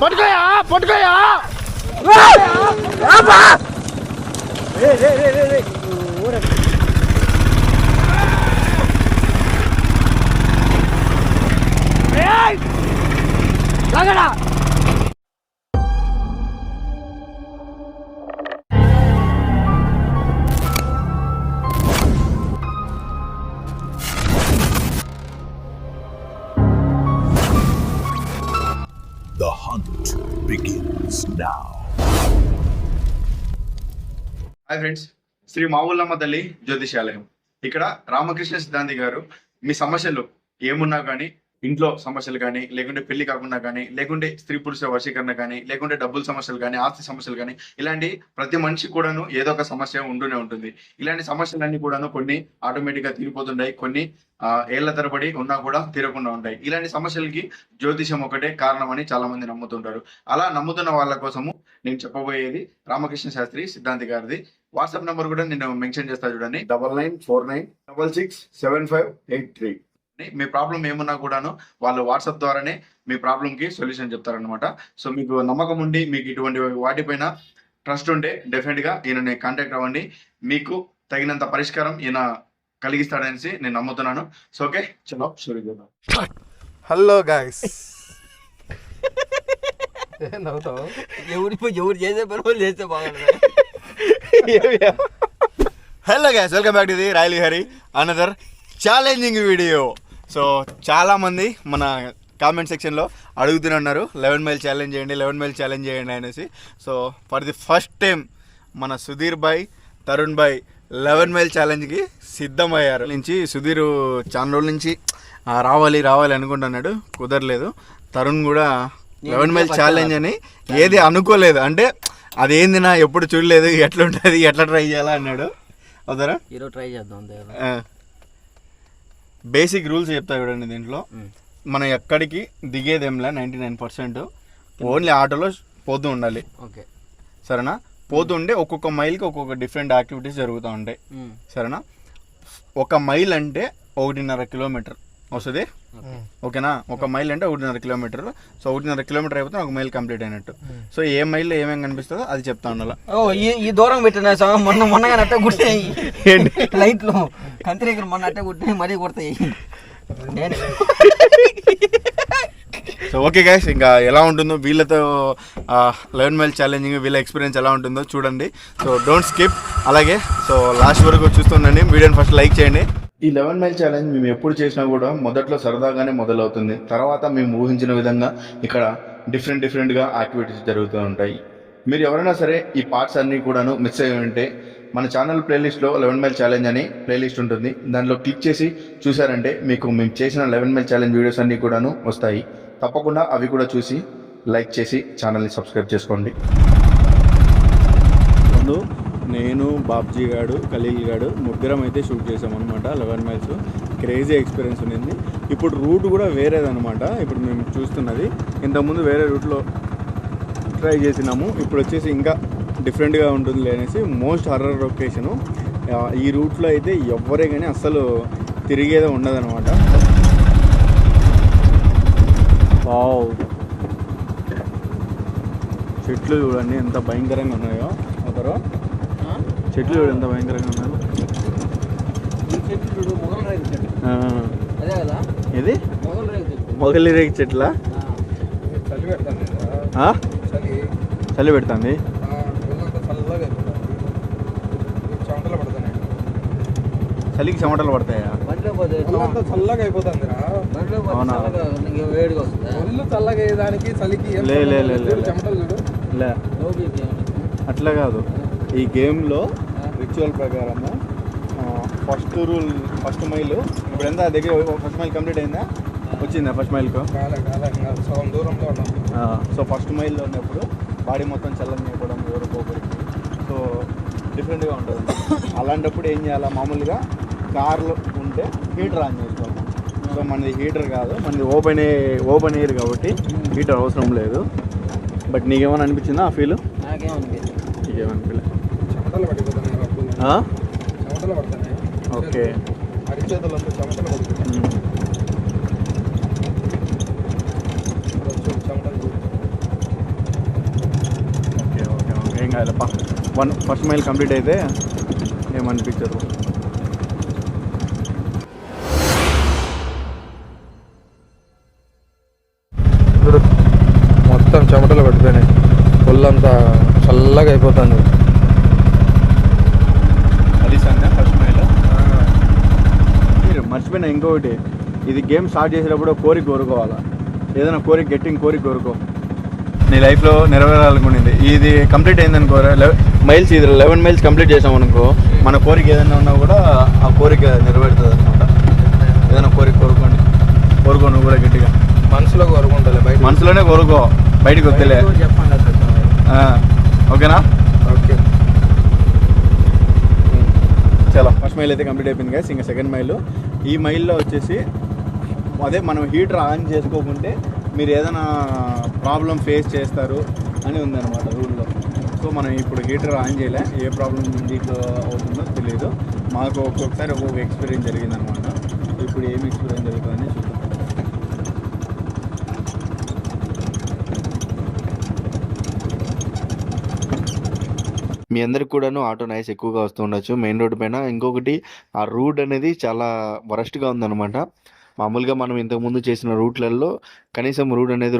పట్టుకోయా పట్టుకోయా లాగడా The hunt begins now. Hi friends, Sri Mavullamma తల్లి జ్యోతిషాలయం. ఇక్కడ రామకృష్ణ సిద్ధాంతి గారు మీ సమస్యలు ఏమున్నా కానీ, ఇంట్లో సమస్యలు కానీ, లేకుంటే పెళ్లి కాకుండా కానీ, లేకుంటే స్త్రీ పురుష వశీకరణ కానీ, లేకుంటే డబ్బుల సమస్యలు కానీ, ఆస్తి సమస్యలు కానీ, ఇలాంటి ప్రతి మనిషి కూడాను ఏదో ఒక సమస్య ఉంటూనే ఉంటుంది. ఇలాంటి సమస్యలన్నీ కూడాను కొన్ని ఆటోమేటిక్ గా తీరిపోతుంటాయి, కొన్ని ఏళ్ల తరబడి ఉన్నా కూడా తీరకుండా ఉంటాయి. ఇలాంటి సమస్యలకి జ్యోతిషం ఒకటే కారణం అని చాలా మంది నమ్ముతుంటారు. అలా నమ్ముతున్న వాళ్ళ కోసము నేను చెప్పబోయేది రామకృష్ణ శాస్త్రి సిద్ధాంతి గారిది వాట్సాప్ నంబర్ కూడా నేను మెన్షన్ చేస్తా చూడండి, 9949667583. మీ ప్రాబ్లం ఏమున్నా కూడాను వాళ్ళు వాట్సాప్ ద్వారానే మీ ప్రాబ్లం కి సొల్యూషన్ చెప్తారనమాట. సో మీకు నమ్మకం ఉండి మీకు ఇటువంటి వాటిపైన ట్రస్ట్ ఉంటే డెఫినెట్ గా ఈయనని కాంటాక్ట్ అవ్వండి. మీకు తగినంత పరిష్కారం ఈయన కలిగిస్తాడనేసి నేను నమ్ముతున్నాను. సో ఓకే, చలో షురూ చేద్దాం. హలో గాయస్, ఎవరు చేసే పని వాళ్ళు చేస్తే బాగుంటుంది. Hello guys, welcome back to the royal Hari another challenging video. So చాలామంది మన కామెంట్ సెక్షన్లో అడుగుతూనే ఉన్నారు 11 మైల్ ఛాలెంజ్ చేయండి, 11 మైల్ ఛాలెంజ్ చేయండి అనేసి. So for the first time మన సుధీర్ భాయ్, తరుణ్ భాయ్ 11 మైల్ ఛాలెంజ్కి సిద్ధమయ్యారు. నుంచి సుధీర్ చాలా రోజుల నుంచి రావాలి అనుకుంటున్నాడు, కుదరలేదు. తరుణ్ కూడా 11 మైల్ ఛాలెంజ్ అని ఏది అనుకోలేదు, అంటే అదేంది నా ఎప్పుడు చూడలేదు, ఎట్లుంటుంది, ఎట్లా ట్రై చేయాలా అన్నాడు. అవుతారా? ఈరోజు ట్రై చేద్దాం. బేసిక్ రూల్స్ చెప్తా చూడండి. దీంట్లో మనం ఎక్కడికి దిగేదేంలా 99% ఓన్లీ ఆటోలో పోతూ ఉండాలి. ఓకే సరేనా? పోతుంటే ఒక్కొక్క మైల్కి ఒక్కొక్క డిఫరెంట్ యాక్టివిటీస్ జరుగుతూ ఉంటాయి. సరేనా? 1 మైల్ అంటే 1.5 కిలోమీటర్ వస్తుంది. ఓకేనా? 1 మైల్ అంటే 1.5 కిలోమీటర్. సో 1.5 కిలోమీటర్ అయిపోతే 1 మైల్ కంప్లీట్ అయినట్టు. సో ఏ మైల్లో ఏమేమి కనిపిస్తుందో అది చెప్తా ఉండాలి. ఈ దూరం పెట్టిన మొన్నగా అట్ట కుట్టినాయి లైట్లు కంతిరేకలు, మొన్న అట్ట కుట్టినాయి, మరీ కొడతాయి. సో ఓకే గైస్, ఇంకా ఎలా ఉంటుందో వీళ్ళతో 11 మైల్ ఛాలెంజింగ్, వీళ్ళ ఎక్స్పీరియన్స్ ఎలా ఉంటుందో చూడండి. So don't skip. అలాగే సో లాస్ట్ వరకు చూస్తుండండి, వీడియోని ఫస్ట్ లైక్ చేయండి. ఈ 11 మైల్ ఛాలెంజ్ మేము ఎప్పుడు చేసినా కూడా మొదట్లో సరదాగానే మొదలవుతుంది. తర్వాత మేము ఊహించిన విధంగా ఇక్కడ డిఫరెంట్గా యాక్టివిటీస్ జరుగుతూ ఉంటాయి. మీరు ఎవరైనా సరే ఈ పార్ట్స్ అన్నీ కూడాను మిస్ అయ్యి ఉంటే మన ఛానల్ ప్లేలిస్ట్లో 11 మైల్ ఛాలెంజ్ అని ప్లేలిస్ట్ ఉంటుంది. దానిలో క్లిక్ చేసి చూసారంటే మీకు మేము చేసిన 11 మైల్ ఛాలెంజ్ వీడియోస్ అన్నీ కూడాను వస్తాయి. తప్పకుండా అవి కూడా చూసి లైక్ చేసి ఛానల్ని సబ్స్క్రైబ్ చేసుకోండి. ముందు నేను, బాబ్జీ గాడు, ఖలీల్ గాడు ముగ్గురం అయితే షూట్ చేసామన్నమాట 11 మైల్స్. క్రేజీ ఎక్స్పీరియన్స్ ఉంది. ఇప్పుడు రూట్ కూడా వేరేదనమాట. ఇప్పుడు మేము చూస్తున్నది ఇంతకుముందు వేరే రూట్లో ట్రై చేసినాము. ఇప్పుడు వచ్చేసి ఇంకా డిఫరెంట్గా ఉంటుంది అనేసి మోస్ట్ హర్రర్ లొకేషను. ఈ రూట్లో అయితే ఎవరే కానీ అస్సలు తిరిగేదే ఉండదన్నమాట. వావ్, చెట్లు చూడండి ఎంత భయంకరంగా ఉన్నాయో. ఒకరు చెట్లు చూడు ఎంత భయంకరంగా ఉన్నాయో. ఇది మొగలి రేగి చెట్ల చలి పెడుతుంది. చలికి చెమటలు పడతాయా? చల్లగా అయిపోతుంది. అవునా? చల్లగా అయ్యేదానికి చలికి అట్లా కాదు. ఈ గేమ్లో రిచువల్ ప్రకారము ఫస్ట్ రూల్, ఫస్ట్ మైల్ ఇప్పుడు ఎంత దగ్గర, ఫస్ట్ మైల్ కంప్లీట్ అయిందా? వచ్చిందా ఫస్ట్ మైల్కు? దూరంలో ఉన్నాం. సో ఫస్ట్ మైల్లో ఉన్నప్పుడు బాడీ మొత్తం చల్లని అయిపోవడం ఎవరికొకరికి, సో డిఫరెంట్గా ఉంటుంది. అలాంటప్పుడు ఏం చేయాలా? మామూలుగా కార్లు ఉంటే హీటర్ ఆన్ చేసుకోవాలి. సో మనది హీటర్ కాదు, మనది ఓపెన్ ఎయిర్ కాబట్టి హీటర్ అవసరం లేదు. బట్ నీకేమైనా అనిపించిందా ఆ ఫీల్? నీకేమనిపించలే? ఓకే. కాదులేపా. ఫస్ట్ మైల్ కంప్లీట్ అయితే ఏమనిపించదు. మొత్తం చెమటలు పట్టిపోయినాయి, ఒళ్ళంతా చల్లగా అయిపోతుంది. అది సండే ఫస్ట్ మైల్. మీరు మర్చిపోయినా ఇంకొకటి, ఇది గేమ్ స్టార్ట్ చేసేటప్పుడు కోరిక కోరుకోవాలా, ఏదైనా కోరిక గట్టింగ్ కోరిక కోరుకో, నీ లైఫ్లో నెరవేరాలనుకునేది. ఇది కంప్లీట్ అయిందనుకో, మైల్స్ ఇది 11 మైల్స్ కంప్లీట్ చేసాం అనుకో, మన కోరిక ఏదైనా ఉన్నా కూడా ఆ కోరిక నెరవేరుతుంది అనమాట. ఏదైనా కోరిక కోరుకో నువ్వు కూడా గట్టిగా మనసులో కోరుకుంటలే, బయట మనసులోనే కోరుకో, బయటికి వద్దులే. ఓకేనా? ఓకే. చాలా ఫస్ట్ మైల్ అయితే కంప్లీట్ అయిపోయింది కదా. ఇంకా సెకండ్ మైల్. ఈ మైల్లో వచ్చేసి అదే మనం హీటర్ ఆన్ చేసుకోకుంటే మీరు ఏదైనా ప్రాబ్లం ఫేస్ చేస్తారు అని ఉందన్నమాట రూల్లో. సో మనం ఇప్పుడు హీటర్ ఆన్ చేయలే, ఏ ప్రాబ్లం దీంట్లో అవుతుందో తెలియదు. మాకు ఒక్కొక్కసారి ఒక్కొక్క ఎక్స్పీరియన్స్ జరిగిందనమాట. ఇప్పుడు ఏమి ఎక్స్పీరియన్స్ జరుగుతుందని చూద్దాం. మీ అందరికి కూడాను ఆటో నాయిస్ ఎక్కువగా వస్తూ ఉండొచ్చు మెయిన్ రోడ్డు పైన. ఇంకొకటి, ఆ రూట్ అనేది చాలా వరస్ట్గా ఉందన్నమాట. మామూలుగా మనం ఇంతకుముందు చేసిన రూట్లలో కనీసం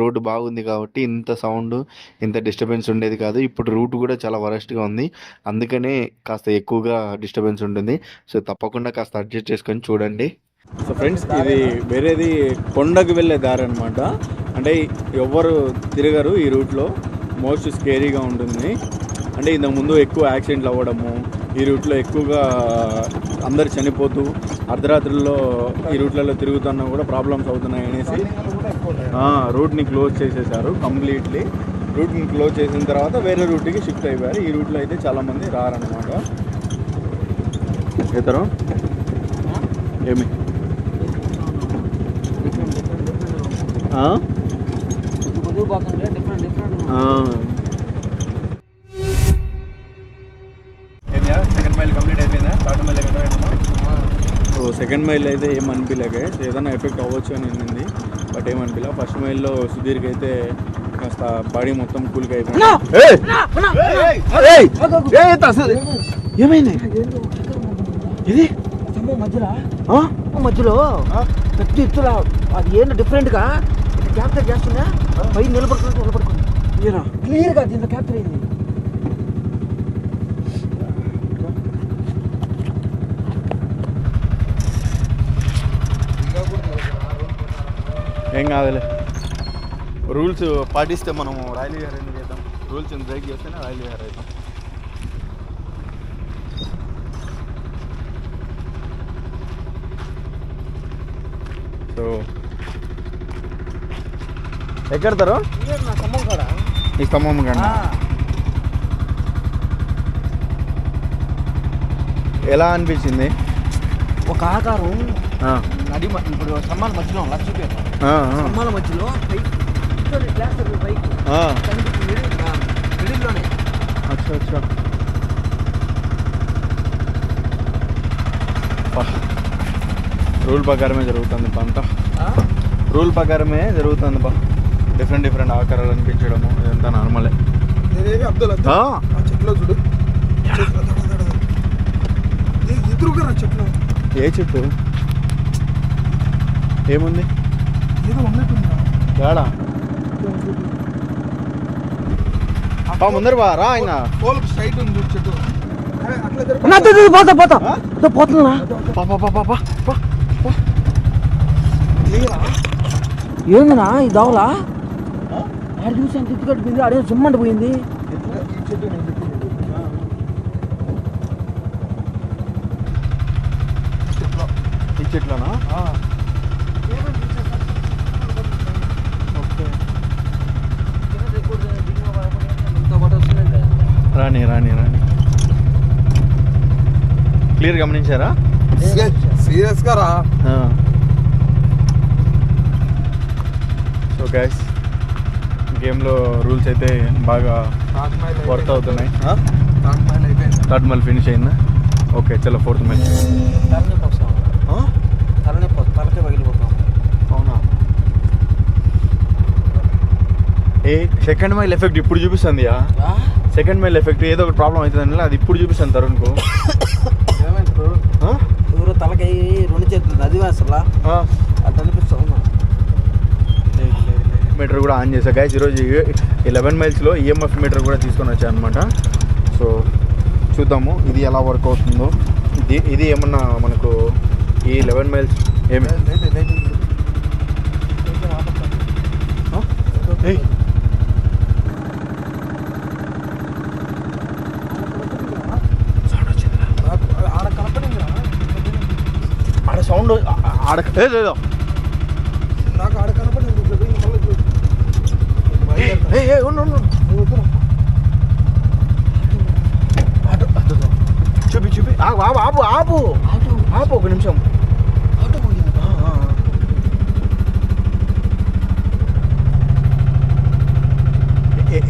రోడ్డు బాగుంది కాబట్టి ఇంత సౌండ్, ఇంత డిస్టర్బెన్స్ ఉండేది కాదు. ఇప్పుడు రూట్ కూడా చాలా వరస్ట్గా ఉంది, అందుకనే కాస్త ఎక్కువగా డిస్టర్బెన్స్ ఉంటుంది. సో తప్పకుండా కాస్త అడ్జస్ట్ చేసుకొని చూడండి. సో ఫ్రెండ్స్, ఇది వేరేది కొండకు వెళ్ళే దారి అనమాట. అంటే ఎవరు తిరగరు ఈ రూట్లో, మోస్ట్ స్కేరీగా ఉంటుంది. అంటే ఇంతకుముందు ఎక్కువ యాక్సిడెంట్లు అవ్వడము, ఈ రూట్లో ఎక్కువగా అందరు చనిపోతూ అర్ధరాత్రుల్లో ఈ రూట్లలో తిరుగుతున్నా కూడా ప్రాబ్లమ్స్ అవుతున్నాయి అనేసి రూట్ని క్లోజ్ చేసేసారు కంప్లీట్లీ. రూట్ని క్లోజ్ చేసిన తర్వాత వేరే రూట్కి షిఫ్ట్ అయిపోయారు. ఈ రూట్లో అయితే చాలామంది రారనమాట. ఇతరు ఏమి సెకండ్ మైల్ కంప్లీట్ అయిపోయిందా? Third mile so second mile అయితే ఏమనిపించలేక, ఏదైనా ఎఫెక్ట్ అవ్వచ్చు అని ఉంది, బట్ ఏమనిపించలే. ఫస్ట్ మైల్లో సుధీర్కి అయితే కాస్త బాడీ మొత్తం కూల్గా అయిపోయింది. ఏమైంది ఇది? మధ్యలో పెద్ద ఎత్తుల అది ఏంటో డిఫరెంట్గా క్యాప్చర్ చేస్తుందా, పై నిలబడుకుంది క్లియర్గా దీంట్లో క్యాప్చర్ అయింది. ఏం కాదులే, రూల్స్ పాటిస్తే మనం రాయల్ విహార్ ఎందుకు చేద్దాం, రూల్స్ బ్రేక్ చేస్తేనే రాయల్ విహార్ అవుతాం. సో ఎక్కడతారు ఈ స్తంభం కన్నా ఎలా అనిపించింది? ఒక ఆకారం నడి ఇప్పుడు స్తంభాల మధ్యలో స్తంభాల మధ్యలో మిడిల్లోనే. అచ్చా అచ్చా, రూల్ ప్రకారమే జరుగుతుంది అంతా, రూల్ ప్రకారమే జరుగుతుంది బా. డిఫరెంట్ ఆకారాలు అనిపించడము ఇదంతా నార్మలే. చెట్లు చూడు, చెట్లు. ఏ చెట్టు? ఏముంది? ఏదో ఉన్నట్టుందా? ఏడా ముందర బా రా. ఇంకా స్ట్రైట్ ఉంది చెట్టు. పోతున్నా ఏందినా ఈ దోవలా ఆడ చూసి అంత ఎత్తు కట్టిపోయింది, ఆడే సుమ్మంట పోయింది. ఈ చెట్లోనా? రాని క్లియర్ గమనించారా? సీరియస్గా రా. సో గైస్, గేమ్లో రూల్స్ అయితే బాగా వర్క్ అవుతున్నాయి. థర్డ్ మైల్ ఫినిష్ అయిందా? ఓకే, చలో ఫోర్త్ మైల్. తలకే పగిలిపోతాం. అవునా? ఏ సెకండ్ మైల్ ఎఫెక్ట్ ఇప్పుడు చూపిస్తుంది. సెకండ్ మైల్ ఎఫెక్ట్ ఏదో ఒక ప్రాబ్లం అవుతుంది, అది ఇప్పుడు చూపిస్తాను తరుణ్కు. ఎవరో తలకి 2 చేతులు అది అసలు అట్లా అనిపిస్తుంది. మీటర్ కూడా ఆన్ చేసా గైస్. ఈరోజు 11 మైల్స్లో ఈఎంఎఫ్ మీటర్ కూడా తీసుకొని వచ్చాను అనమాట. సో చూద్దాము ఇది ఎలా వర్క్ అవుతుందో. ఇది ఏమన్నా మనకు ఈ 11 మైల్స్ ఏమి ఆడ సౌండ్ ఆడ లేదో నాకు ఆడ కనపడింది. చూపి చూపి ఆపు ఆపు ఆపు ఆపు ఒక నిమిషం.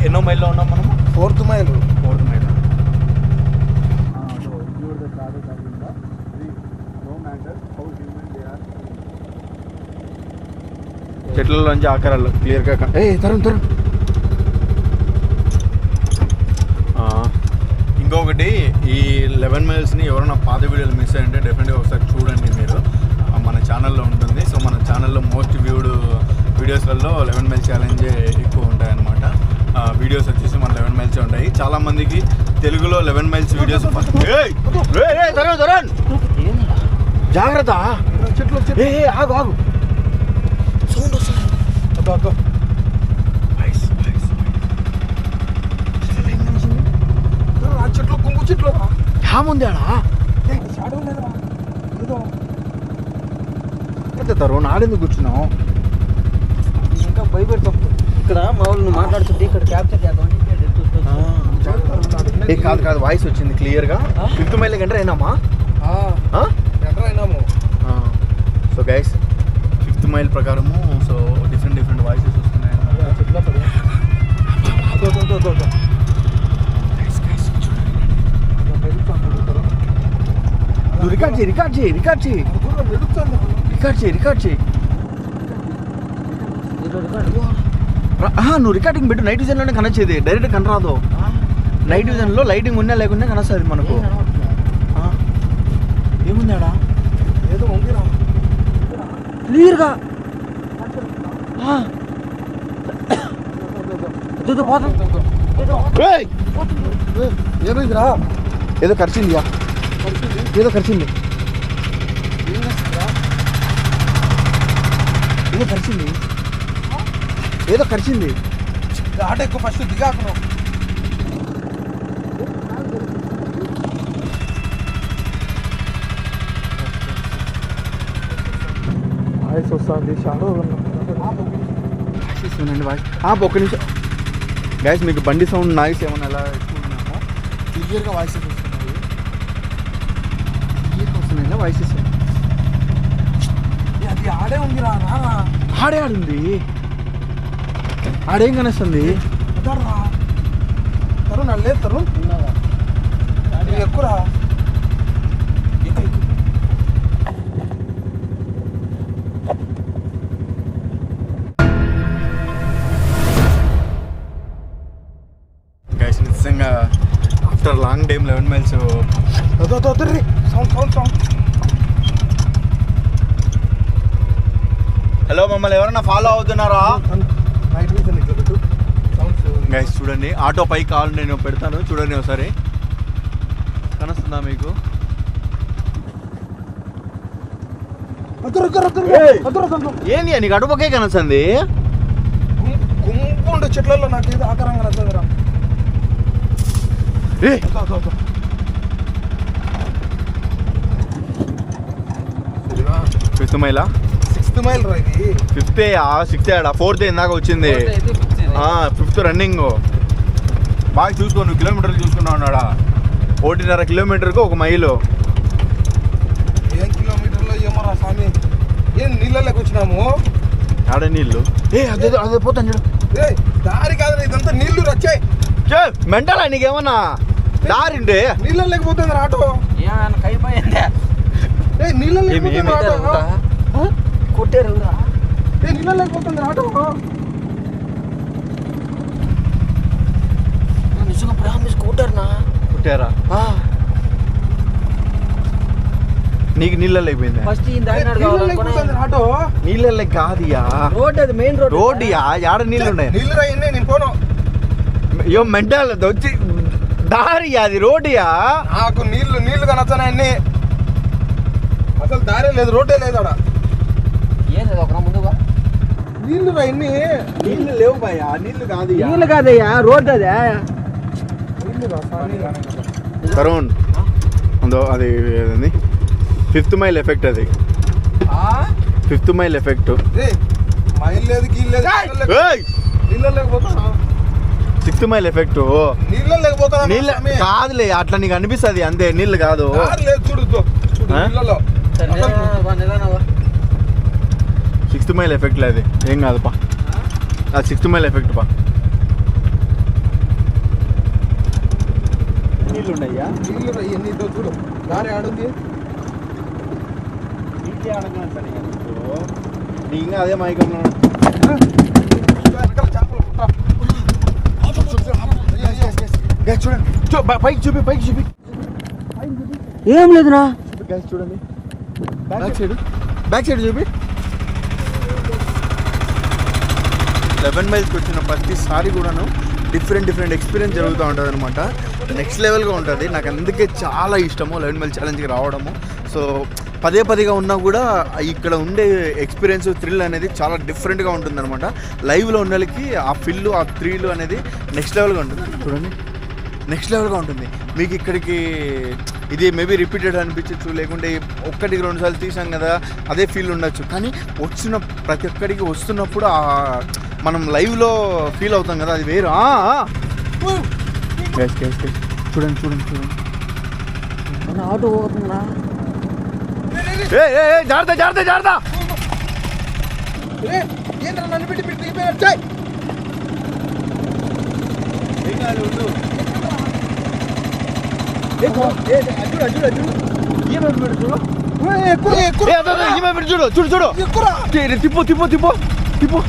ఎన్నో మైల్లో ఉన్నాం మనము? 4th mile. చెట్లలోంచి ఆకారాలు క్లియర్గా తరుణ్ ఇంకొకటి ఈ 11 మైల్స్ని ఎవరైనా పాత వీడియోలు మిస్ అయ్యంటే డెఫినెట్గా ఒకసారి చూడండి మీరు. మన ఛానల్లో ఉంటుంది. సో మన ఛానల్లో మోస్ట్ వ్యూడ్ వీడియోస్లలో 11 మైల్స్ ఛాలెంజ్ ఎక్కువ ఉంటాయన్నమాట. వీడియోస్ వచ్చేసి మన 11 మైల్సే ఉంటాయి. చాలామందికి తెలుగులో 11 మైల్స్ వీడియోస్ జాగ్రత్త చెట్లు ఆగు ఆగు సౌండ్ వస్తుంది. చెట్లు కుంగు చెట్లు ఏముంది ఆడ తరుణ్ ఆడెందుకు కూర్చున్నావు? ఇంకా భయపెడతాం. ఇక్కడ మా వాళ్ళు మాట్లాడుతుంటే ఇక్కడ క్యాప్చర్ చేద్దాం. కాదు వాయిస్ వచ్చింది క్లియర్గా. 5th మైల్ ఎంటర్ అయినామా? ఎంటర్ అయినాము. సో గైస్ 5th మైల్ ప్రకారము సో డిఫరెంట్ వాయిసెస్ వస్తున్నాయి. రికార్డ్ చేయి. నువ్వు రికార్డింగ్ పెట్టు. నైట్ విజన్లోనే కనెక్ట్ చేయదు, డైరెక్ట్ కనరాదు. నైట్ విజన్లో లైటింగ్ ఉన్నా లేకుండా కనొస్తుంది మనకు. ఏముంది ఆడ? ఏదో ఉందిరా క్లియర్గా. ఏమైందిరా? ఏదో ఖర్చింది. ఏదో ఖర్చింది. ఆట ఎక్కువ ఫస్ట్ దిగాకున్నాం. వాయిస్ వస్తుంది. షాడో ఒక్క నిమిషం గైస్. మీకు బండి సౌండ్ నాయిస్ ఏమన్నా ఎలా ఎక్కువ ఉన్నామో క్లియర్గా వాయిసెస్ వాయిసెస్ అది ఆడే ఉంది. ఆడుంది. ఆడేం కనిస్తుంది? తరుణ్ అల్లే తరుణ్ ఎక్కురా. గైస్ నిజంగా after long time 11 miles. Sound. Hello, మమ్మల్ని ఎవరన్నా ఫాలో అవుతున్నారా? నైట్ విజన్ ఇట్లా పెట్టు. గైస్ చూడండి, ఆటో పైకి కావాలి నేను పెడతాను చూడండి ఒకసారి. కనొస్తుందా మీకు? ఏంది నీకు అటుపక్కే కనొస్తుంది? గుంపు ఉండే చెట్లలో నాకు ఏదో ఆకారంగా నచ్చిందిరా. 5th మైలా? 6th మైల్ రా ఇది. 6th ఆడ 4th ఇందాక వచ్చింది. 5th running. బాగా చూసుకో, నువ్వు కిలోమీటర్లు చూసుకున్నావు ఉన్నాడా? 1.5 కిలోమీటర్కు 1 మైలు. ఏం కిలోమీటర్లో ఏమరా స్వామి? ఏం నీళ్ళలోకి వచ్చినాము? ఆడ నీళ్ళు. అదే పోతాను చూడు. దారి కాదు ఇదంతా నీళ్లు వచ్చాయి. మెంటలా నీకేమన్నా? దారిండే నీళ్ళ లేకపోతుంది ఆటో. నీళ్ళ కొట్టారు. నీళ్ళ లేకపోతుంది ఆటో. కొట్టారా పుట్టారా నీకు నీళ్ళల్లో అయిపోయిందా ఫస్ట్ ఈయన దాగినాడు కావాలనుకున్నా ఆటో నీళ్ళల్లో కాదుయా రోడ్ అది మెయిన్ రోడ్ రోడ్ యాడ నీళ్ళు ఉన్నాయి నీళ్ళు రాయింది నేను పోను. అయ్యో మెంటల్ వచ్చి దారి అది రోడ్డుయా నాకు నీళ్లు కనొచ్చానన్నీ అసలు దారే లేదు, రోడ్డే లేదు ఆడ. ఏంది ఒక ముందుగా నీళ్లు రాయిన్ని నీళ్ళు లేవు భయ్యా నీళ్ళు కాదు నీళ్ళు కాదయ్యా రోడ్ అదే తరుణ్ ఉందో అది ఏదండి 5th మైల్ ఎఫెక్ట్ అది 5th మైల్ ఎఫెక్ట్ మైల్ లేదు గీల్ లేదు నీళ్ళు లేకపోతా 6th మైల్ ఎఫెక్ట్ నీళ్ళు లేకపోతా నీళ్ళు కాదులే అట్లా నీకు అనిపిస్తుంది అంతే నీళ్ళు కాదు లేదు చూడు చూడు ఆ? నీళ్ళలో 6th మైల్ ఎఫెక్ట్ లేదు ఏం కాదు పా అది 6th మైల్ ఎఫెక్ట్ పా నీళ్ళు ఉన్నాయా నీళ్ళు రాయి నీతో చూడు దారి ఆడుంది. ఇంకా అదే మైకంలో చూడండి పైకి చూపి ఏం లేదునా గైస్ చూడండి బ్యాక్ సైడ్ చూపి 11 మైల్స్కి వచ్చిన ప్రతిసారి కూడాను డిఫరెంట్ ఎక్స్పీరియన్స్ జరుగుతూ ఉంటుంది అనమాట. నెక్స్ట్ లెవెల్గా ఉంటుంది. నాకు అందుకే చాలా ఇష్టము 11 మైల్ ఛాలెంజ్కి రావడము. సో పదేగా ఉన్నా కూడా ఇక్కడ ఉండే ఎక్స్పీరియన్స్ థ్రిల్ అనేది చాలా డిఫరెంట్గా ఉంటుంది అనమాట. లైవ్లో ఉన్న వాళ్ళకి ఆ ఫిల్ ఆ థ్రిల్ అనేది నెక్స్ట్ లెవెల్గా ఉంటుంది. చూడండి నెక్స్ట్ లెవెల్గా ఉంటుంది. మీకు ఇక్కడికి ఇది మేబీ రిపీటెడ్ అనిపించచ్చు, లేకుంటే 1-2 సార్లు తీసాం కదా అదే ఫీల్ ఉండొచ్చు. కానీ వచ్చిన ప్రతి ఒక్కడికి వస్తున్నప్పుడు మనం లైవ్లో ఫీల్ అవుతాం కదా అది వేరు. చూడండి ఆటో పోతుందా జాగ్రత్త ఏంద్ర నన్ను పెట్టి దిగిపోయినా చూడు తిప్పు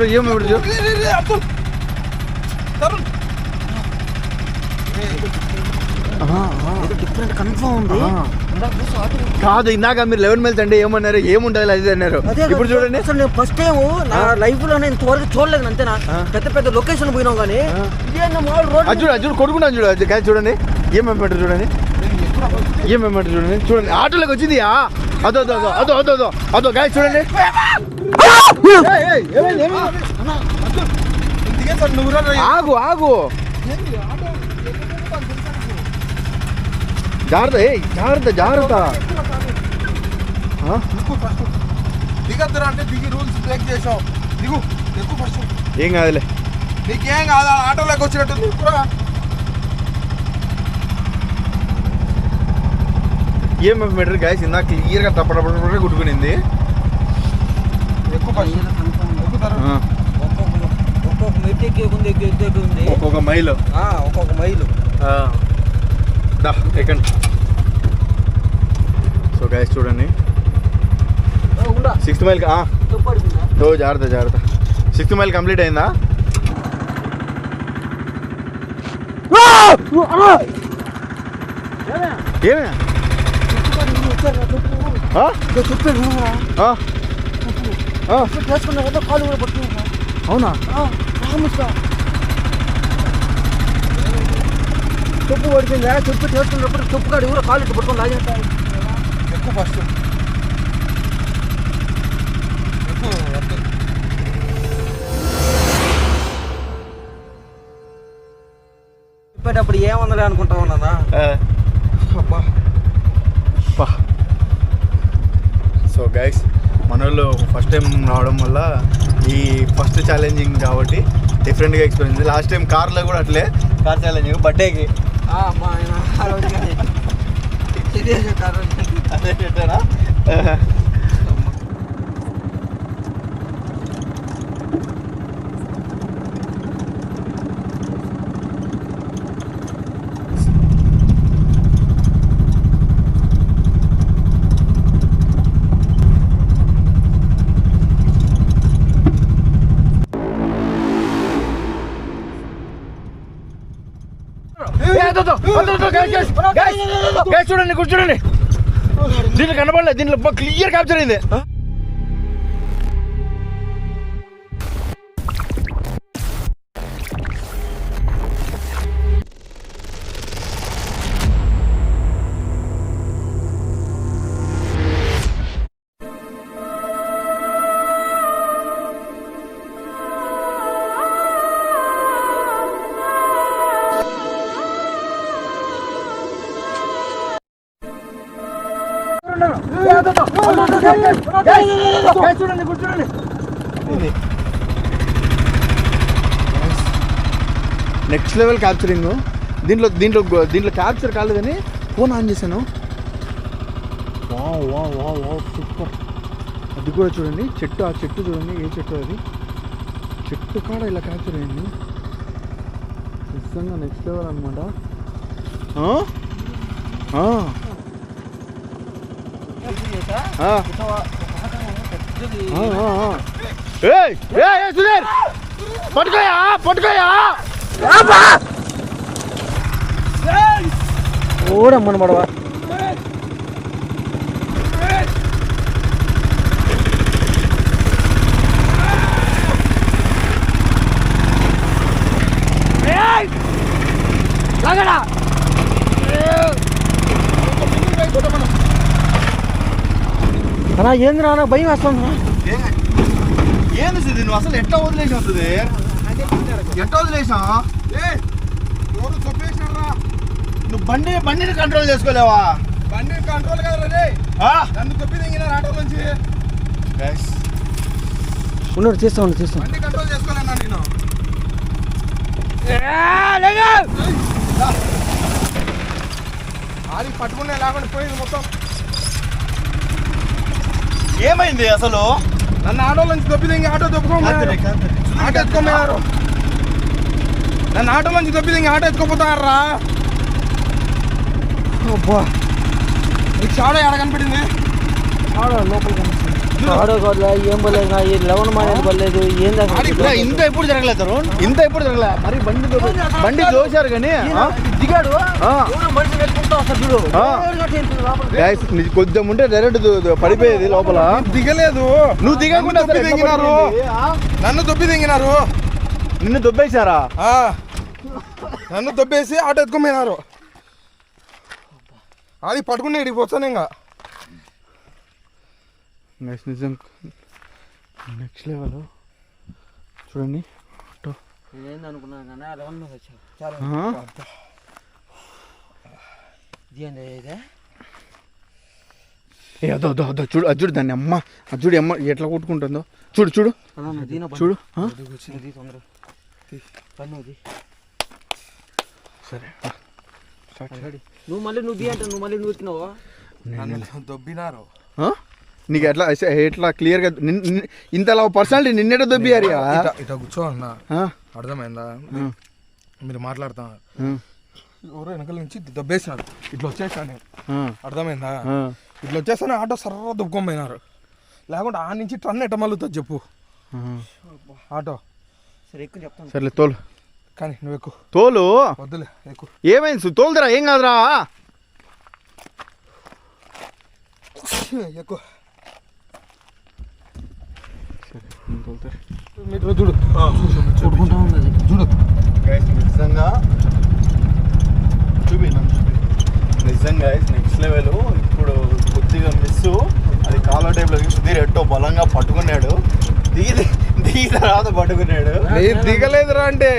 ఏమైపోయి చూడు డిఫరెంట్ కన్ఫర్మ్ ఉంది కాదు. ఇందాక మీరు 11 మైల్స్ అంటే ఏమన్నారు, ఏముంటుంది అది అన్నారు. ఇప్పుడు చూడండి అసలు నేను ఫస్ట్ టైం నా లైఫ్ లో నేను ఇంతవరకు చూడలేదు అంతేనా. పెద్ద లొకేషన్ పోయినాం కానీ చూడు కొడుకున్నాను చూడు కాదు చూడండి ఏమేమంటారు చూడండి చూడండి ఆటోలోకి వచ్చింది అదో గాయ చూడండి ఆగు జాగ్రత్త దిగద్దురా అంటే దిగి రూల్స్ బ్రేక్ చేసావు. దిగు ఎక్కువ ఫస్ట్. ఏం కాదులే నీకేం కాదు ఆటోలోకి వచ్చినట్టు దిగురా. ఏమేమంటారు గాయస్ ఇందాక క్లియర్గా తప్పడపడ కుట్టుకునింది. ఎక్కువ ఫస్ట్ ఎక్కుతారు. ఒక్కొక్క మెట్టు ఎక్కి ఒక్కొక్క మైలు ఎక్కండి. సో గాయస్ చూడండి 6th మైల్ జాగ్రత్త 6th మైల్ కంప్లీట్ అయిందా? ఏమే అవునా తుప్పు పడిపోయిందా? తుప్పు చేసుకున్నప్పుడు తుప్పు కాడు ఎవరో కాలు ఇట్టు పట్టుకొని లాగేస్తారు. ఎక్కువ ఫస్ట్ చెప్పేటప్పుడు ఏమన్నలే అనుకుంటా ఉన్నానా. సో గైస్ మనోళ్ళు ఫస్ట్ టైం రావడం వల్ల ఈ ఫస్ట్ ఛాలెంజింగ్ కాబట్టి డిఫరెంట్గా ఎక్స్పీరియన్స్. లాస్ట్ టైం కార్లో కూడా అట్లే కార్ ఛాలెంజింగ్ బర్త్డేకి మా ఆయన ఇదే అదే పెట్టారా. చూడండి కూర్చోండి, దీంట్లో కనపడలేదు, దీంట్లో క్లియర్ క్యాప్చర్ అయింది. చూడండి కూర్చోండి. Next level capturing. దీంట్లో దీంట్లో దీంట్లో క్యాప్చర్ కాలేదని ఫోన్ ఆన్ చేశాను. Wow wow wow wow super. అది కూడా చూడండి, చెట్టు, ఆ చెట్టు చూడండి, ఏ చెట్టు అది, చెట్టు కాడ ఇలా క్యాప్చర్ అయింది. నిజంగా నెక్స్ట్ లెవెల్ అనమాట. సుధీర్ పట్టుకోయా పట్టుకోయా ఓడమ్మను పడవా. అన్నా ఏంది నాన్న భయం వేస్తుంది. ఏంది సుధీర్ నువ్వు అసలు ఎట్లా వదిలేసావు సుధీర్? ఎట్లా వదిలేసావు? ఎవరు చొప్పేసినారా? నువ్వు బండిని కంట్రోల్ చేసుకోలేవా? బండి కంట్రోల్ కదా రే, నన్ను తొప్పి దిగినారు ఆటో నుంచి. ఉన్నాడు, చేస్తాం బండి కంట్రోల్ చేసుకోలేనా నేను? అది పట్టుకునే లేకుండా పోయింది మొత్తం. ఏమైంది అసలు? నన్ను ఆటో నుంచి తొప్పి దిగి ఆటో తొప్పుకోమన్నారు, ఆటో ఎత్తుకోమన్నారు. నన్ను ఆటో నుంచి తొప్పి దిగి ఆటో ఎత్తుకోపోతారా? నీకు షాడో ఎక్కడ కనిపెట్టింది? లోపల ఆడో ఏం పర్లేదు, 11 మానేది పర్లేదు. ఏం ఇంత ఎప్పుడు జరగలేదు తరుణ్, ఇంత ఎప్పుడు జరగలేదు. మరి బండి చూశారు కానీ దిగాడు మనిషి పెట్టుకుంటా వస్తాడు చూడు. కొద్దిగా ఉంటే డైరెక్ట్ పడిపోయేది లోపల. దిగలేదు, నువ్వు దిగకుండా దిగినారు, నన్ను దొబ్బి దిగినారు. నిన్ను దొబ్బేశారా? నన్ను దొబ్బేసి ఆటో ఎత్తుకోమన్నారు. అది పట్టుకుని ఇడికి పోతాను ఇంకా. నిజం నెక్స్ట్ లెవెల్ చూడండి. ఏందనుకున్నాను కానీ 11 మీద వచ్చాను. చూడు అది చూడు, దాన్ని అమ్మ అది చూడు, అమ్మ ఎట్లా కొట్టుకుంటుందో చూడు చూడు చూడు. సరే నువ్వు మళ్ళీ నువ్వు ఎత్తినావా? దొబ్బినారు. నీకు ఎట్లా ఎట్లా క్లియర్గా ఇంతలా పర్సనాలిటీ నిన్నెట దొబ్బియారు. ఇట్లా కూర్చో అన్న, అర్థమైందా? మీరు మాట్లాడుతున్నారు, ఎవరో వెనకాల నుంచి దొబ్బేసినారు. ఇట్లా వచ్చేసాను, అర్థమైందా? ఇట్లా వచ్చేసాను, ఆటో సర్ర దుబ్బుకోపోయినారు. లేకుంటే ఆ నుంచి టన్ ఎట్ట మళ్ళుతుంది చెప్పు ఆటో. సరే ఎక్కువ చెప్తాను. సర్లే తోలు, కానీ నువ్వు ఎక్కువ తోలు. వద్దులే ఎక్కువ. ఏమైంది తోలుదరా, ఏం కాదురా. ఎక్కువ చూడు చూడుకుంటా ఉన్నది చూడు. నిజంగా నిజంగా నెక్స్ట్ లెవెల్. ఇప్పుడు కొద్దిగా మిస్, అది కాలో టైప్లో సుధీర్ ఎట్టో బలంగా పట్టుకున్నాడు. దిగి తర్వాత పట్టుకున్నాడు. దిగలేదురా అంటే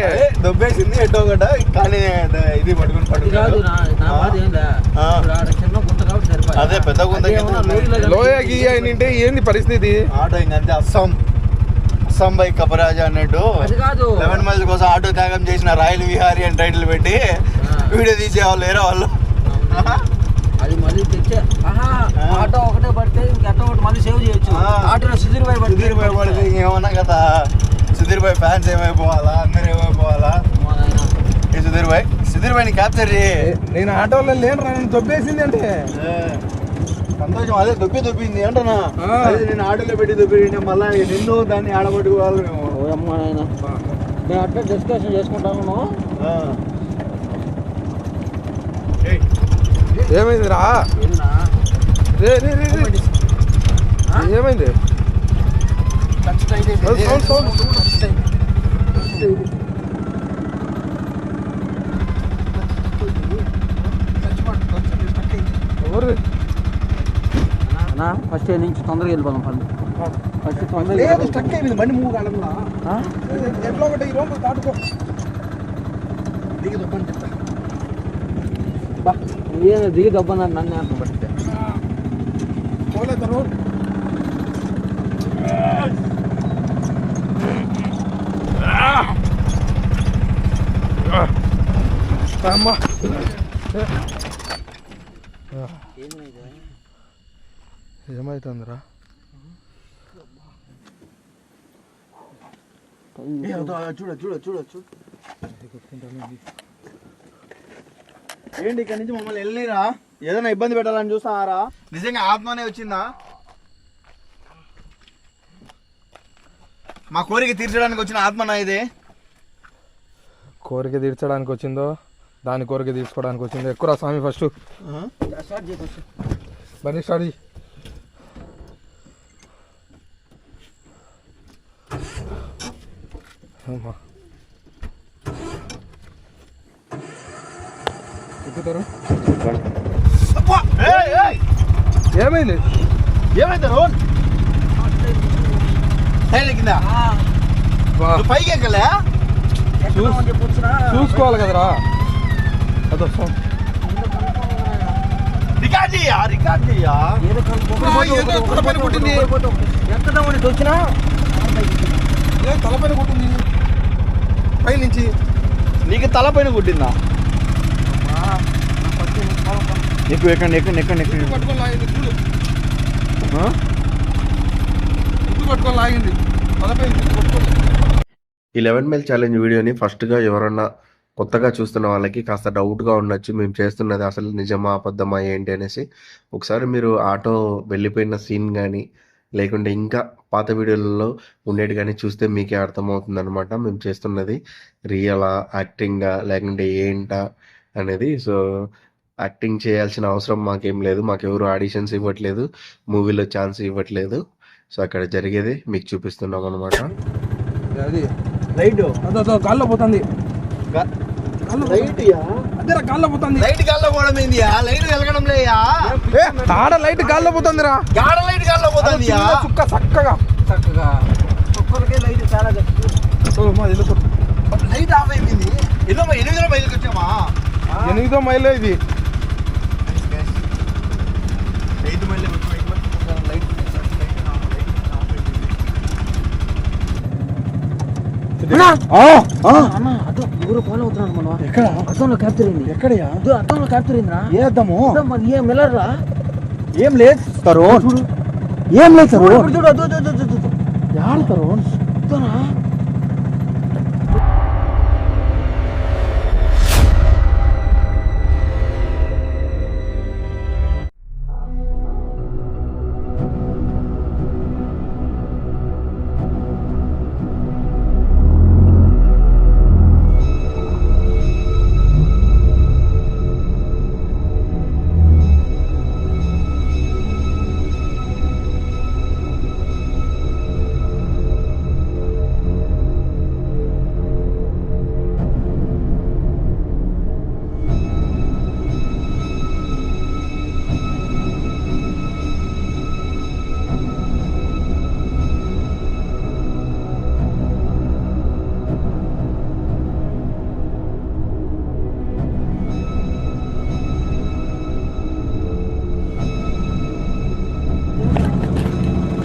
దొబ్బేసింది ఎట్టో ఒకట, కానీ ఇది పట్టుకున్నాడు. అదే పెద్ద గుంత లోయ గీయ అంటే ఏంది పరిస్థితి? ఆటో ఇంకంతే అస్సాం బై కపరాజా అన్నట్టు 11 మైల్స్ కోసం ఆటో త్యాగం చేసిన రాయల్ విహారీ అని టైటిల్ పెట్టి వీడియో తీసేవాళ్ళు వేరే వాళ్ళు. అది మళ్ళీ తెచ్చే ఆటో ఒకటే పడితే ఇంకెట్టో ఒకటి మళ్ళీ సేవ్ చేయొచ్చు. ఆటోలో సుధీర్ భాయ్ పడితే ఇంకేమన్నా కదా, సుధీర్ భాయ్ ఫ్యాన్స్ ఏమైపోవాలా, అందరు ఏమైపోవాలా. సుధీర్ భాయ్ ని క్యాప్చర్ చేయి. నేను ఆటోలో లేను రా, నేను దొబ్బేసింది అంటే సంతోషం. అదే దొబ్బింది అంటనా, నేను ఆటోలో పెట్టి దొబ్బి మళ్ళీ నిన్ను దాన్ని ఆడబట్టుకోవాలి మేము. నేను అట్లా డిస్కషన్ చేసుకుంటాను. ఏమైందిరా? రే రే రే రే. ఏమైంది? Sound sound. ఎవరు? అన్నా ఫస్ట్ నుంచి తొందరగా వెళ్ళిపోదాం పని. ఫస్ట్ తొందరగా లేదు, స్టక్ అయిపోయింది బండి మూవ్ కాలంలో. ఎట్లా ఒకటి ఈ రోడ్డు దాటుకో. దిగి దొబ్బని చెప్తా. దిగి దొబ్బని నన్ను అంత పట్టితే పోలేదు రోడ్. అమ్మా ఏమైతుందిరా? చూడ చూడ చూడ చూడు ఏంటి ఇక్కడి నుంచి మమ్మల్ని వెళ్ళిరా? ఏదైనా ఇబ్బంది పెట్టాలని చూస్తారా? నిజంగా ఆత్మనే వచ్చిందా? మా కోరిక తీర్చడానికి వచ్చిన ఆత్మనా ఇది? కోరిక తీర్చడానికి వచ్చిందో దాని కోరిక తీర్చుకోవడానికి వచ్చిందో? ఎక్కువ స్వామి ఫస్ట్ బండి స్టార్ట్. ఎక్కుతారు. ఏమైంది? ఏమైంది రోడ్ కింద పైకి ఎక్కలే? చూసుకోవాలి కదరా. అదో రికార్డ్ చెయ్యా, రికార్డ్ చెయ్యా. తలపైన కొట్టింది. ఎంత వచ్చినా తలపైన కొట్టింది పై నుంచి. నీకు తలపైన కొట్టిందా? ఎక్కువ ఎక్కండి ఎక్కండి ఎక్కండి ఎక్కండి. పట్టుకొని లాగింది చూడు. ఇటు పట్టుకొని లాగింది తలపై పట్టుకొని. ఈ 11 మైల్ ఛాలెంజ్ వీడియోని ఫస్ట్గా ఎవరన్నా కొత్తగా చూస్తున్న వాళ్ళకి కాస్త డౌట్గా ఉండొచ్చు, మేము చేస్తున్నది అసలు నిజమా అబద్ధమా ఏంటి అనేసి. ఒకసారి మీరు ఆటో వెళ్ళిపోయిన సీన్ కానీ లేకుంటే ఇంకా పాత వీడియోలలో ఉండేటి కానీ చూస్తే మీకే అర్థమవుతుంది అనమాట మేము చేస్తున్నది రియలా, యాక్టింగా, లేకుంటే ఏంటా అనేది. సో యాక్టింగ్ చేయాల్సిన అవసరం మాకేం లేదు, మాకెవరు ఆడిషన్స్ ఇవ్వట్లేదు, మూవీలో ఛాన్స్ ఇవ్వట్లేదు. సో అక్కడ జరిగేది మీకు చూపిస్తున్నాం అనమాట. అది లైట్ అదో గాల్లో పోతుంది. లైట్ అదే గాల్లో పోతుంది. లైట్ గాల్లో పోవడం ఏంది? లైట్ వెలగడం లేయా? తాడ లైట్ గాల్లో పోతుందిరా. గాడ లైట్ గాల్లో పోతుంది. చుక్క చక్కగా చక్కగా ఒక్కరికే లైట్ చాలా లైట్ ఆఫ్ అయిపోయింది. 8 మైలుకి వచ్చామా? 8వ మైల్ ఇది. 8 మైల్ లైట్ అన్న అదో ఎవరు ఫాలో అవుతున్నాడు మనం. ఎక్కడ? అద్దంలో క్యాప్చర్ అయింది. ఎక్కడయా? అద్దంలో క్యాప్చర్ అయిందిరా. ఏ అద్దము? మరి ఏ మిల్లర్ రా? ఏం లేదు తరుణ్, ఏం లేదు తరుణ్. చూడు అదో యాడ తరుణ్?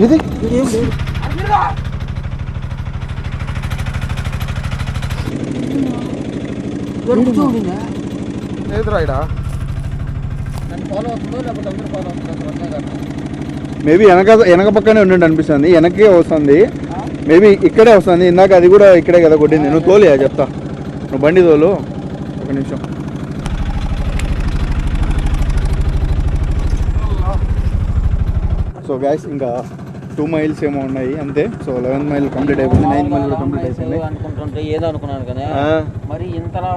ఇది లేదురా ఇడా. మేబీ వెనక పక్కనే ఉండి అనిపిస్తుంది, వెనకే వస్తుంది. మేబీ ఇక్కడే వస్తుంది. ఇందాక అది కూడా ఇక్కడే కదా కొట్టింది. నువ్వు తోలియా చెప్తా, నువ్వు బండి తోలు. ఒక నిమిషం. సో గైస్ ఇంకా 2 మైల్స్ ఏమో ఉన్నాయి అంతే. సో 11 మైల్ కంప్లీట్ అయిపోయింది, 9th మైల్ కూడా కంప్లీట్ అయిపోయింది. అనుకుంటుంటే ఏదో అనుకున్నాను కానీ మరి ఇంతలా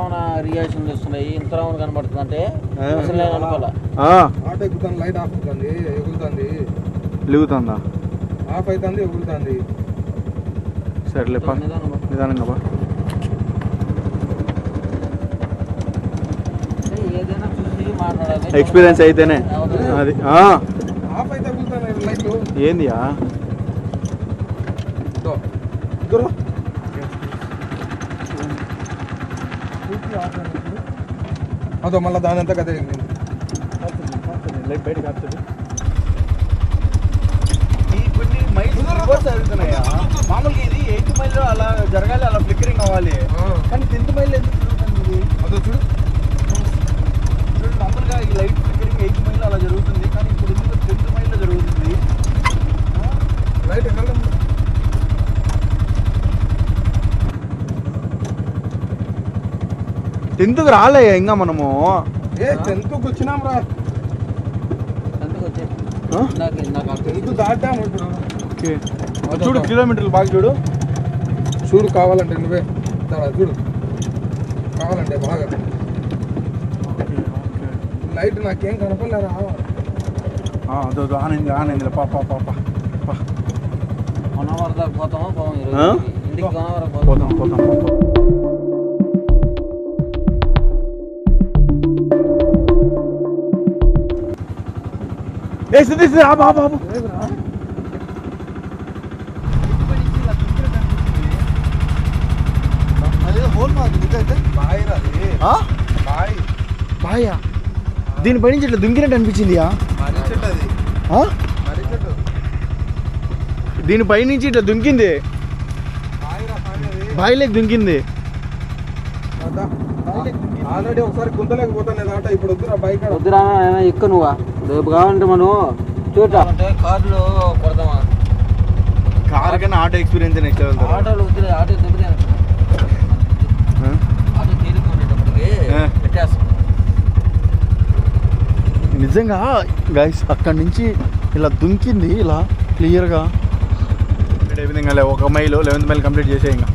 రియాక్షన్ వస్తున్నాయి, ఇంతలా కనబడుతుంది అంటే అసలు నేను అనుకోలే. ఆటో ఎక్కుతాను, లైట్ ఆఫ్ అవుతుంది, ఎగురుతుంది, లిగుతుందా, ఆఫ్ అవుతుంది, ఎగురుతుంది. సరేలే పా, నిదానంగా బా. ఏదైనా చూసి మాట్లాడాలి, ఎక్స్పీరియన్స్ అయితేనే అది. ఆఫ్ అయితే ఎగురుతాను లైట్లు. ఏందియా అదో మళ్ళీ దాని అంతా కదే లైట్ బయటకు వస్తుంది. ఈ కొన్ని మైల్స్ రివర్స్ జరుగుతున్నాయా? మామూలుగా ఇది 8th మైల్లో అలా జరగాలి, అలా ఫ్లిక్కరింగ్ అవ్వాలి, కానీ 10th మైల్లో ఎందుకు జరుగుతుంది? అదో చూడు చూడండి, మామూలుగా ఈ లైట్ ఫ్లిక్కరింగ్ 8th మైల్లో అలా జరుగుతుంది, కానీ ఇప్పుడు ఎందుకు 10th మైల్లో జరుగుతుంది? లైట్ ఎక్కడ 10th రాలే ఇంకా మనము. 10th వచ్చినాం రా, అందుకు 10th దాటాము ఇప్పుడు. ఓకే, చూడు కిలోమీటర్లు బాగా చూడు. చూడు కావాలంటే నువ్వే చూడు, కావాలంటే బాగా లైట్ నాకేం కనపడలేరా. అదో ఆనంది పాప 1 అవర్ దాకా పోతామా పోతాం, ఇంటికి 1 అవర్ పోతాం. బాబు బాయా, దీనిపై నుంచి ఇట్లా దుంకినట్టు అనిపించింది. దీనిపై నుంచి ఇట్లా దుంకింది, బాయిలోకి దుంకింది. ఆల్రెడీ ఒకసారి గుంతలేకపోతాను ఆట, ఇప్పుడు వద్దురా బైక్ వద్దురా ఎక్కువ నువ్వు రేపు కావాలంటే మనం చూడాలంటే కార్లు కొడతామా, కార్ కన్నా ఆటో ఎక్స్పీరియన్స్ నెక్స్ట్ లెవెల్. ఆటోలు వద్దులే, ఆటో దెబ్బతే ఆటో తేలిక ఉండేటప్పటికి పెట్టేస్తాం. నిజంగా గైస్ అక్కడి నుంచి ఇలా దుంకింది, ఇలా క్లియర్గా అయిపోయింది. ఇంకా 1 మైల్ 11th మైల్ కంప్లీట్ చేసే, ఇంకా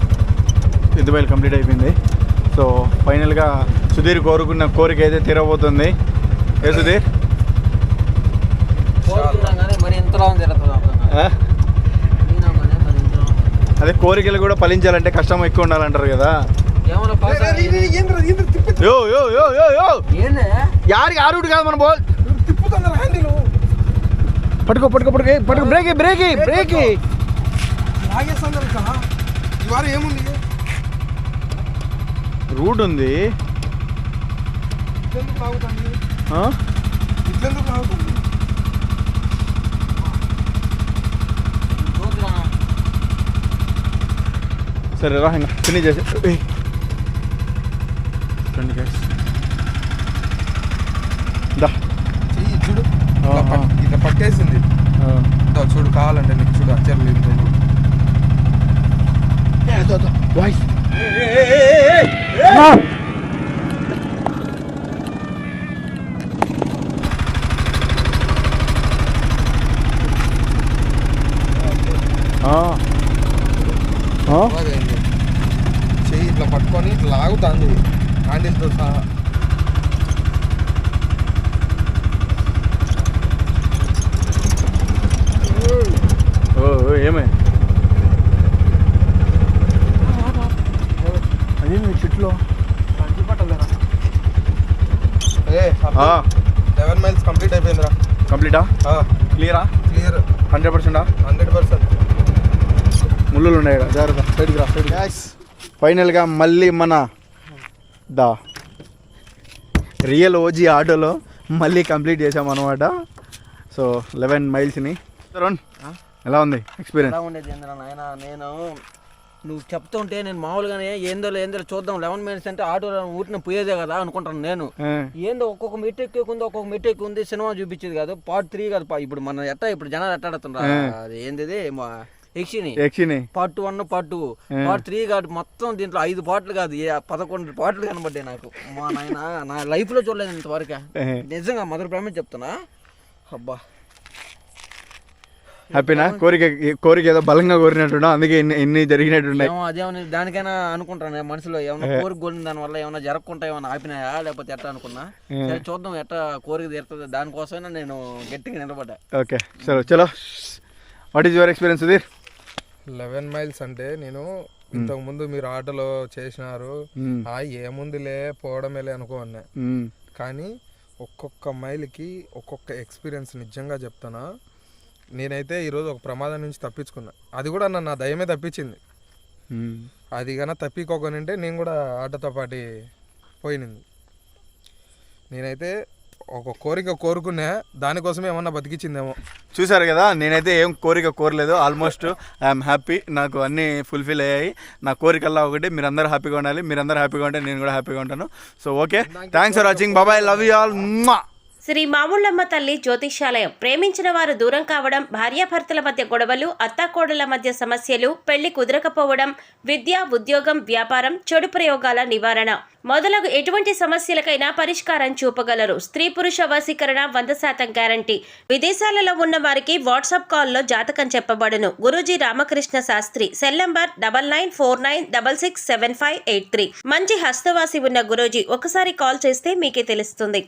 10th మైల్ కంప్లీట్ అయిపోయింది. సో ఫైనల్గా సుధీర్ కోరుకున్న కోరిక అయితే తీరబోతుంది. ఏ సుధీర్, మరి ఇంతలో అదే కోరికలు కూడా ఫలించాలంటే కష్టం ఎక్కువ ఉండాలంటారు కదా. యో యో యో యో యో యారికి ఆరుడు కాదు మన బాల్ తిప్పుతున్నారు హ్యాండిల్. పట్టుకో బ్రేక్ లాగేస్తున్నారు. ఈ వారం ఏముంది, రూట్ ఉంది. ఇట్లెందుకు లాగుతుంది, ఇట్లెందుకు లాగుతుంది? సరే రా, ఇంకా ఫినిష్ చేసి చూడు ఇట్లా పట్టేసింది. చూడు కావాలంటే నీకు చూడు అచ్చర్లు వాయిస్ చెయ్యి ఇట్లా పట్టుకొని ఇట్లా లాగుతుంది హ్యాండిల్తో సహా. ఏమే అదే మీ చెట్లో ఏ 11 మైల్స్ కంప్లీట్ అయిపోయిందిరా. కంప్లీటా, క్లియరా, క్లియర్ 100%. 100%. ముళ్ళు ఉన్నాయి కదా, జాగ్రత్త, సైడ్కి రా. ఫైనల్గా మళ్ళీ మన రియల్ ఓజీ ఆటోలో మళ్ళీ కంప్లీట్ చేసామన్నమాట. సో 11 మైల్స్ని. ఎలా ఉంది ఎక్స్పీరియన్స్? ఎలా ఉండేది ఏంద్రా నాయన, నేను నువ్వు చెప్తుంటే నేను మామూలుగానే ఏందో చూద్దాం 11 మైల్స్ అంటే ఆటో ఊటిన పోయేదే కదా అనుకుంటాను నేను. ఏందో ఒక్కొక్క మెట్టు ఎక్కువ ఉంది, సినిమా చూపించేది కాదు, పార్ట్ 3 కాదు. ఇప్పుడు మన ఇప్పుడు జనాలు ఎట్టాడుతుండ్రా, అది ఏంది ఎక్సిని పార్ట్ 1 పార్ట్ 2 పార్ట్ 3 కాదు, మొత్తం దీంట్లో 5 పార్ట్లు కాదు 11 పార్ట్లు కనబడ్డాయి నాకు. మా నాయన నా లైఫ్ లో చూడలేదు ఇంతవరకు, నిజంగా మదర్ ప్రామిస్ చెప్తున్నా. అబ్బా హ్యాపీనా? కోరిక ఏదో బలంగా కోరినట్టున్నా, అందుకే ఎన్ని జరిగినట్టున్నాయి. ఏమో అదేమని దానికైనా అనుకుంటాను మనసులో, ఏమన్నా కోరిక కోరిన దాని వల్ల ఏమన్నా జరగకుండా ఏమన్నా ఆపినాయా లేకపోతే ఎట్లా అనుకున్నా. సరే చూద్దాం ఎట్లా కోరిక తీరుతుంది, దానికోసమైనా నేను గట్టిగా నిలబడ్డా. ఓకే చలో what is your experience Sudheer? 11 miles అంటే నేను ఇంతకు ముందు మీరు ఆటోలో చేసినారు, ఏముందిలే పోవడమేలే అనుకోన్నా. కానీ ఒక్కొక్క మైల్కి ఒక్కొక్క ఎక్స్పీరియన్స్ నిజంగా చెప్తానా. నేనైతే ఈరోజు ఒక ప్రమాదం నుంచి తప్పించుకున్నా, అది కూడా నా దయమే తప్పించింది. అది కన్నా తప్పికోకనంటే నేను కూడా ఆటోతో పాటు పోయినింది. నేనైతే ఒక కోరిక కోరుకున్నా, దానికోసమే ఏమన్నా బతికించిందేమో. చూసారు కదా, నేనైతే ఏం కోరిక కోరలేదు. ఆల్మోస్ట్ ఐఎమ్ హ్యాపీ, నాకు అన్నీ ఫుల్ఫిల్ అయ్యాయి. నా కోరికల్లా ఒకటి, మీరందరూ హ్యాపీగా ఉండాలి. మీరందరూ హ్యాపీగా ఉంటే నేను కూడా హ్యాపీగా ఉంటాను. So okay, thanks for watching, బాబాయ్, లవ్ యూ ఆల్. శ్రీ మావుళ్ళమ్మ తల్లి జ్యోతిష్యాలయం. ప్రేమించిన వారు దూరం కావడం, భార్యాభర్తల మధ్య గొడవలు, అత్తాకోడళ్ల మధ్య సమస్యలు, పెళ్లి కుదరకపోవడం, విద్య, ఉద్యోగం, వ్యాపారం, చెడు ప్రయోగాల నివారణ మొదలగు ఎటువంటి సమస్యలకైనా పరిష్కారం చూపగలరు. స్త్రీ పురుష వశీకరణ 100% గ్యారంటీ. విదేశాలలో ఉన్న వారికి వాట్సాప్ కాల్లో జాతకం చెప్పబడును. గురూజీ రామకృష్ణ శాస్త్రి. Cell number 9949667583. మంచి హస్తవాసి ఉన్న గురూజీ. ఒకసారి కాల్ చేస్తే మీకే తెలుస్తుంది.